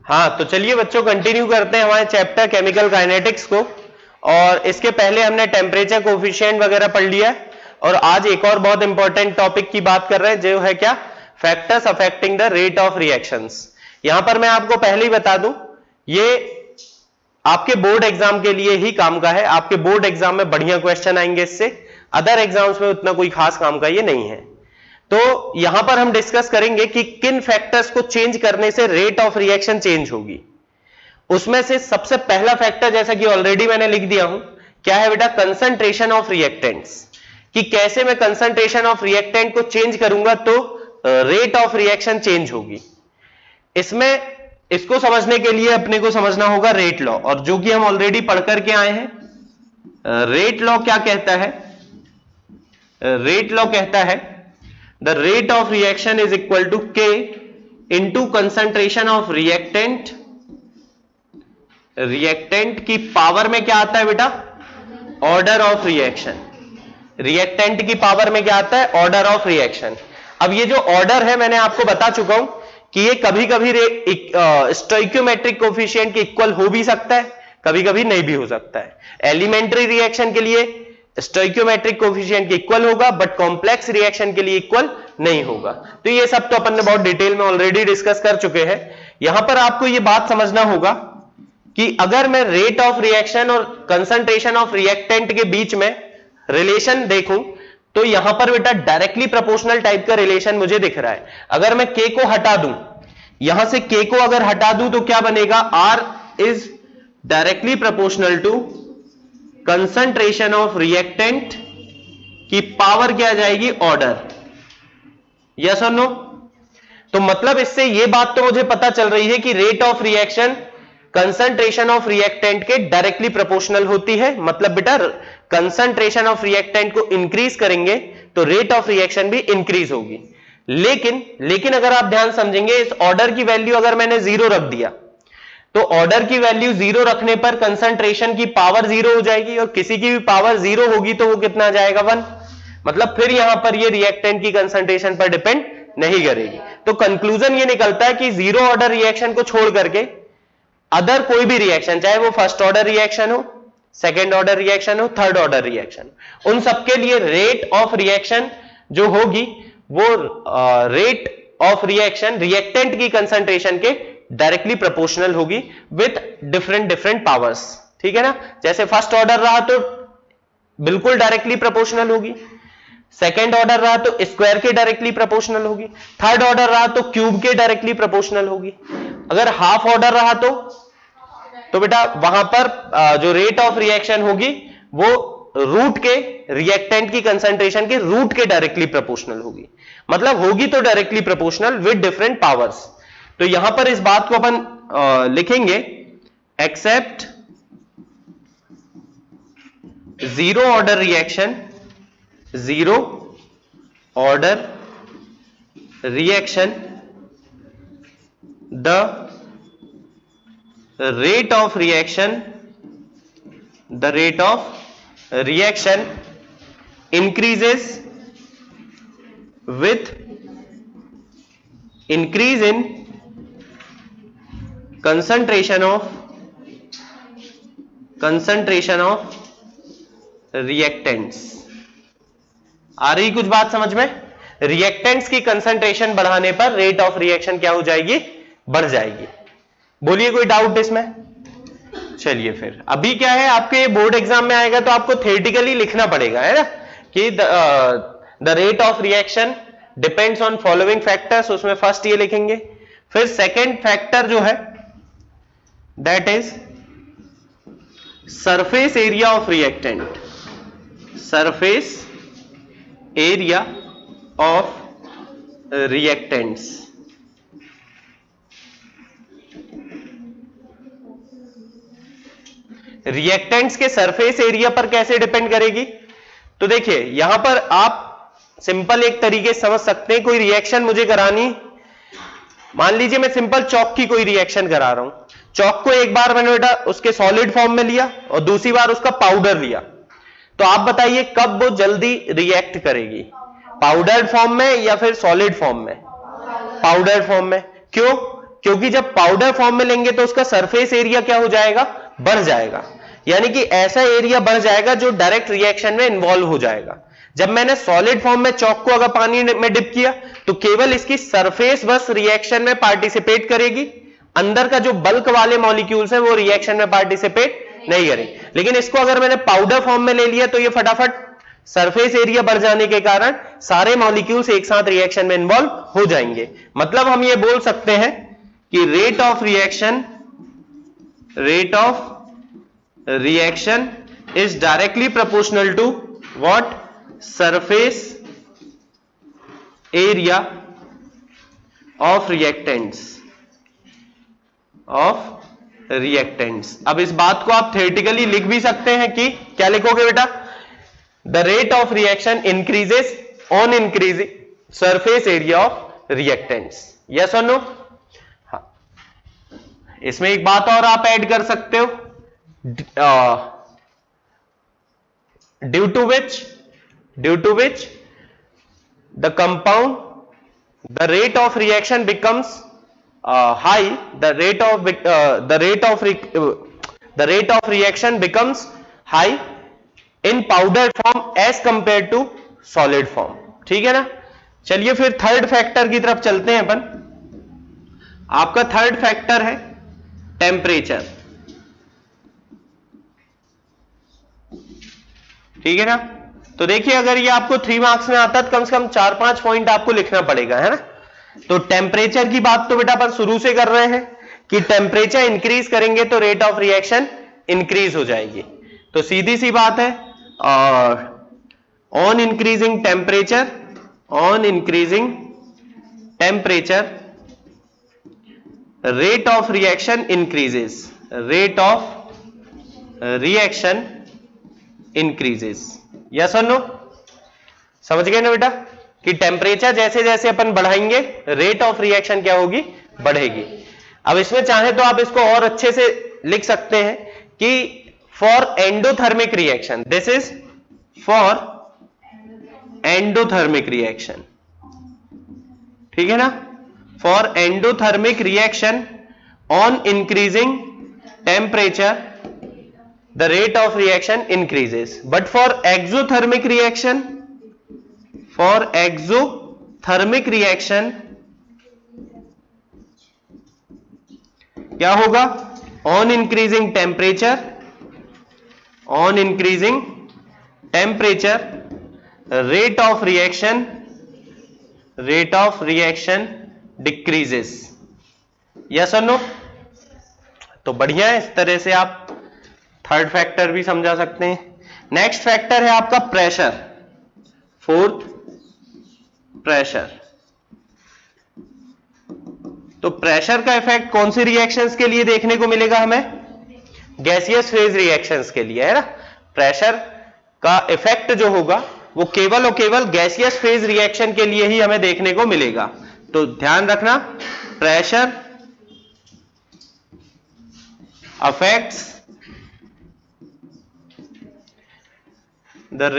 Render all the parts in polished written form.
हाँ, तो चलिए बच्चों कंटिन्यू करते हैं हमारे चैप्टर केमिकल काइनेटिक्स को। और इसके पहले हमने टेम्परेचर कोफिशिएंट वगैरह पढ़ लिया है और आज एक और बहुत इंपॉर्टेंट टॉपिक की बात कर रहे हैं जो है क्या, factors affecting the rate of reactions. यहां पर मैं आपको पहले ही बता दूं, ये आपके बोर्ड एग्जाम के लिए ही काम का है। आपके बोर्ड एग्जाम में बढ़िया क्वेश्चन आएंगे इससे, अदर एग्जाम्स में उतना कोई खास काम का ये नहीं है। तो यहां पर हम डिस्कस करेंगे कि किन फैक्टर्स को चेंज करने से रेट ऑफ रिएक्शन चेंज होगी। उसमें से सबसे पहला फैक्टर, जैसा कि ऑलरेडी मैंने लिख दिया हूं, क्या है बेटा, कंसंट्रेशन ऑफ रिएक्टेंट्स। कि कैसे मैं कंसंट्रेशन ऑफ रिएक्टेंट को चेंज करूंगा तो रेट ऑफ रिएक्शन चेंज होगी। इसमें इसको समझने के लिए अपने को समझना होगा रेट लॉ, और जो कि हम ऑलरेडी पढ़ करके आए हैं। रेट लॉ क्या कहता है? रेट लॉ कहता है the rate of reaction is equal to K into concentration of reactant. Reactant की पावर में क्या आता है बेटा? Order of reaction. रिएक्टेंट की पावर में क्या आता है? Order of reaction. अब ये जो ऑर्डर है मैंने आपको बता चुका हूं कि ये कभी कभी स्टोइकियोमेट्रिक कोफिशिएंट के इक्वल हो भी सकता है, कभी कभी नहीं भी हो सकता है। एलिमेंट्री रिएक्शन के लिए स्टोइकियोमेट्रिक कोफिशिएंट के इक्वल होगा, बट कॉम्प्लेक्स रिएक्शन के लिए इक्वल नहीं होगा। तो ये सब तो अपन ने बहुत डिटेल में ऑलरेडी डिस्कस कर चुके हैं। यहां पर आपको ये बात समझना होगा कि अगर मैं रेट ऑफ रिएक्शन और कंसंट्रेशन ऑफ रिएक्टेंट के बीच में रिलेशन देखूं तो यहां पर बेटा डायरेक्टली प्रोपोर्शनल टाइप का रिलेशन मुझे दिख रहा है। अगर मैं के को हटा दूं, यहां से के को अगर हटा दूं तो क्या बनेगा? R is directly proportional to concentration of reactant की पावर क्या आ जाएगी? ऑर्डर। यस और नो? तो मतलब इससे यह बात तो मुझे पता चल रही है कि rate of reaction concentration of reactant के डायरेक्टली प्रोपोर्शनल होती है। मतलब बेटा कंसंट्रेशन ऑफ रिएक्टेंट को इंक्रीज करेंगे तो रेट ऑफ रिएक्शन भी इंक्रीज होगी। लेकिन अगर आप ध्यान समझेंगे, इस ऑर्डर की वैल्यू अगर मैंने 0 रख दिया तो ऑर्डर की वैल्यू 0 रखने पर कंसंट्रेशन की पावर 0 हो जाएगी, और किसी की भी पावर 0 होगी तो वो कितना जाएगा? 1। मतलब फिर यहां पर ये रिएक्टेंट की कंसंट्रेशन पर डिपेंड नहीं करेगी। तो कंक्लूजन ये निकलता है कि 0 ऑर्डर रिएक्शन को छोड़ करके अदर कोई भी रिएक्शन, चाहे वो फर्स्ट ऑर्डर रिएक्शन हो, सेकेंड ऑर्डर रिएक्शन हो, थर्ड ऑर्डर रिएक्शन, उन सबके लिए रेट ऑफ रिएक्शन जो होगी वो रेट ऑफ रिएक्शन रिएक्टेंट की कंसंट्रेशन के डायरेक्टली प्रोपोर्शनल होगी विथ डिफरेंट पावर्स। ठीक है ना? जैसे फर्स्ट ऑर्डर रहा तो बिल्कुल डायरेक्टली प्रोपोर्शनल होगी, सेकेंड ऑर्डर रहा तो स्क्वायर के डायरेक्टली प्रोपोर्शनल होगी, थर्ड ऑर्डर रहा तो क्यूब के डायरेक्टली प्रोपोर्शनल होगी। अगर हाफ ऑर्डर रहा तो बेटा वहां पर जो रेट ऑफ रिएक्शन होगी वो रूट के रिएक्टेंट की कंसंट्रेशन के रूट के डायरेक्टली प्रोपोर्शनल होगी। मतलब होगी तो directly proportional with different powers. तो यहां पर इस बात को अपन लिखेंगे, except 0 order reaction, 0 order reaction, the rate of reaction increases with increase in concentration of reactants। आ रही कुछ बात समझ में? रिएक्टेंट्स की कंसंट्रेशन बढ़ाने पर रेट ऑफ रिएक्शन क्या हो जाएगी? बढ़ जाएगी। बोलिए कोई डाउट इसमें? चलिए फिर अभी क्या है, आपके बोर्ड एग्जाम में आएगा तो आपको थ्योरेटिकली लिखना पड़ेगा, है ना, कि the rate of reaction depends on following factors. उसमें फर्स्ट ये लिखेंगे, फिर सेकेंड फैक्टर जो है that is surface area of reactant, surface area of reactants. Reactants के सरफेस एरिया पर कैसे डिपेंड करेगी? तो देखिए यहां पर आप सिंपल एक तरीके से समझ सकते हैं। कोई रिएक्शन मुझे करानी, मान लीजिए मैं सिंपल चौक की कोई रिएक्शन करा रहा हूं। चौक को एक बार मैंने बेटा उसके सॉलिड फॉर्म में लिया और दूसरी बार उसका पाउडर लिया, तो आप बताइए कब वो जल्दी रिएक्ट करेगी? पाउडर फॉर्म में या फिर सॉलिड फॉर्म में? पाउडर फॉर्म में। क्यों? क्योंकि जब पाउडर फॉर्म में लेंगे तो उसका सरफेस एरिया क्या हो जाएगा, बढ़ जाएगा, यानी कि ऐसा एरिया बढ़ जाएगा जो डायरेक्ट रिएक्शन में इन्वॉल्व हो जाएगा। जब मैंने सॉलिड फॉर्म में चौक को अगर पानी में डिप किया तो केवल इसकी सरफेस बस रिएक्शन में पार्टिसिपेट करेगी, अंदर का जो बल्क वाले मॉलिक्यूल्स है वो रिएक्शन में पार्टिसिपेट नहीं करेंगे। लेकिन इसको अगर मैंने पाउडर फॉर्म में ले लिया तो ये फटाफट सरफेस एरिया बढ़ जाने के कारण सारे मॉलिक्यूल्स एक साथ रिएक्शन में इन्वॉल्व हो जाएंगे। मतलब हम ये बोल सकते हैं कि rate of reaction is directly proportional to what, surface area of reactants. अब इस बात को आप थ्योरेटिकली लिख भी सकते हैं कि क्या लिखोगे बेटा, the rate of reaction increases on increasing surface area of reactants. Yes और नो? इसमें एक बात और आप ऐड कर सकते हो, due to which the compound, the rate of reaction becomes high, the rate of reaction becomes high in powder form as compared to solid form। ठीक है ना? चलिए फिर थर्ड फैक्टर की तरफ चलते हैं अपन। आपका थर्ड फैक्टर है टेम्परेचर। ठीक है ना? तो देखिए अगर ये आपको 3 मार्क्स में आता है तो कम से कम 4-5 पॉइंट आपको लिखना पड़ेगा, है ना? तो टेम्परेचर की बात तो बेटा अपन शुरू से कर रहे हैं कि टेम्परेचर इंक्रीज करेंगे तो रेट ऑफ रिएक्शन इंक्रीज हो जाएगी। तो सीधी सी बात है, on increasing temperature rate of reaction increases. Yes और नो? समझ गए ना बेटा कि टेम्परेचर जैसे जैसे अपन बढ़ाएंगे रेट ऑफ रिएक्शन क्या होगी, बढ़ेगी। अब इसमें चाहे तो आप इसको और अच्छे से लिख सकते हैं कि for endothermic reaction, this is for endothermic reaction. ठीक है ना? For endothermic reaction on increasing temperature the rate of reaction increases, but for exothermic reaction क्या होगा, on increasing temperature rate of reaction decreases. Yes और no? तो बढ़िया है, इस तरह से आप थर्ड फैक्टर भी समझा सकते हैं। नेक्स्ट फैक्टर है आपका प्रेशर, फोर्थ प्रेशर। तो प्रेशर का इफेक्ट कौन सी रिएक्शंस के लिए देखने को मिलेगा हमें, गैसियस फेज रिएक्शंस के लिए, है ना? प्रेशर का इफेक्ट जो होगा वो केवल और केवल गैसियस फेज रिएक्शन के लिए ही हमें देखने को मिलेगा। तो ध्यान रखना, pressure affects the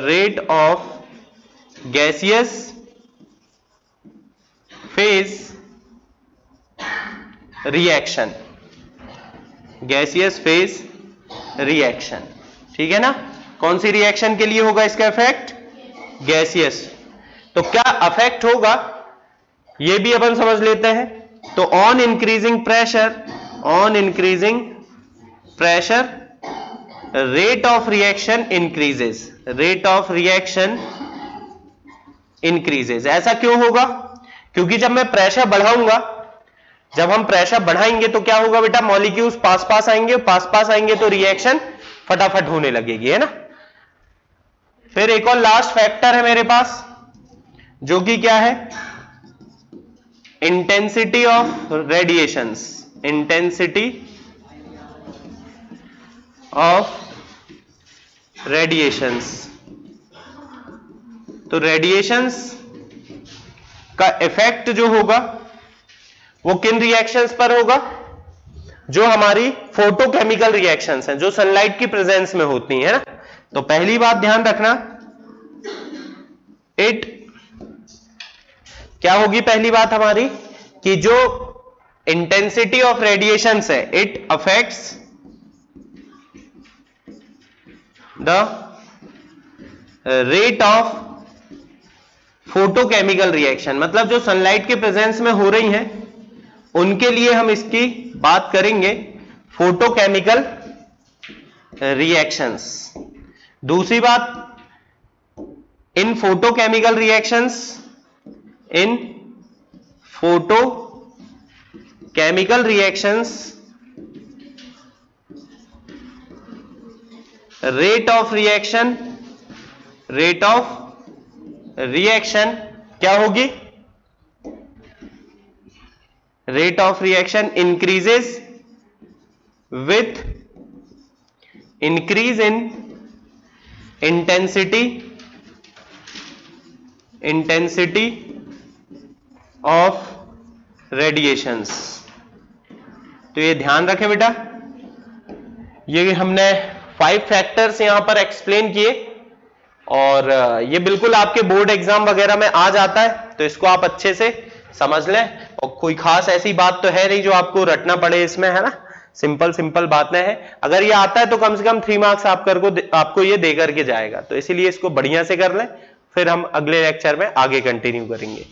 rate of gaseous phase reaction, ठीक है ना? कौन सी रिएक्शन के लिए होगा इसका इफेक्ट, गैसियस। तो क्या अफेक्ट होगा ये भी अपन समझ लेते हैं। तो on increasing pressure rate of reaction increases. ऐसा क्यों होगा? क्योंकि जब मैं प्रेशर बढ़ाऊंगा, जब हम प्रेशर बढ़ाएंगे तो क्या होगा बेटा, मॉलिक्यूल्स पास आएंगे तो रिएक्शन फटाफट होने लगेगी, है ना? फिर एक और लास्ट फैक्टर है मेरे पास जो कि क्या है, इंटेंसिटी ऑफ रेडिएशंस। तो रेडिएशंस का इफेक्ट जो होगा वो किन रिएक्शंस पर होगा, जो हमारी फोटोकेमिकल रिएक्शंस हैं, जो सनलाइट की प्रेजेंस में होती हैं, है ना? तो पहली बात ध्यान रखना, इट क्या होगी पहली बात हमारी कि जो इंटेंसिटी ऑफ रेडिएशन है it affects the rate of photochemical reaction, मतलब जो सनलाइट के प्रेजेंस में हो रही हैं उनके लिए हम इसकी बात करेंगे फोटोकेमिकल रिएक्शंस। दूसरी बात, in photochemical reactions, in photochemical reactions rate of reaction क्या होगी? Rate of reaction increases with increase in intensity of radiations. तो ये ध्यान रखें बेटा, ये हमने 5 फैक्टर्स यहां पर एक्सप्लेन किए और ये बिल्कुल आपके बोर्ड एग्जाम वगैरह में आ जाता है, तो इसको आप अच्छे से समझ लें। और कोई खास ऐसी बात तो है नहीं जो आपको रटना पड़े इसमें, है ना, सिंपल बातें हैं। अगर ये आता है तो कम से कम 3 मार्क्स आपको ये दे करके जाएगा, तो इसीलिए इसको बढ़िया से कर लें, फिर हम अगले लेक्चर में आगे कंटिन्यू करेंगे।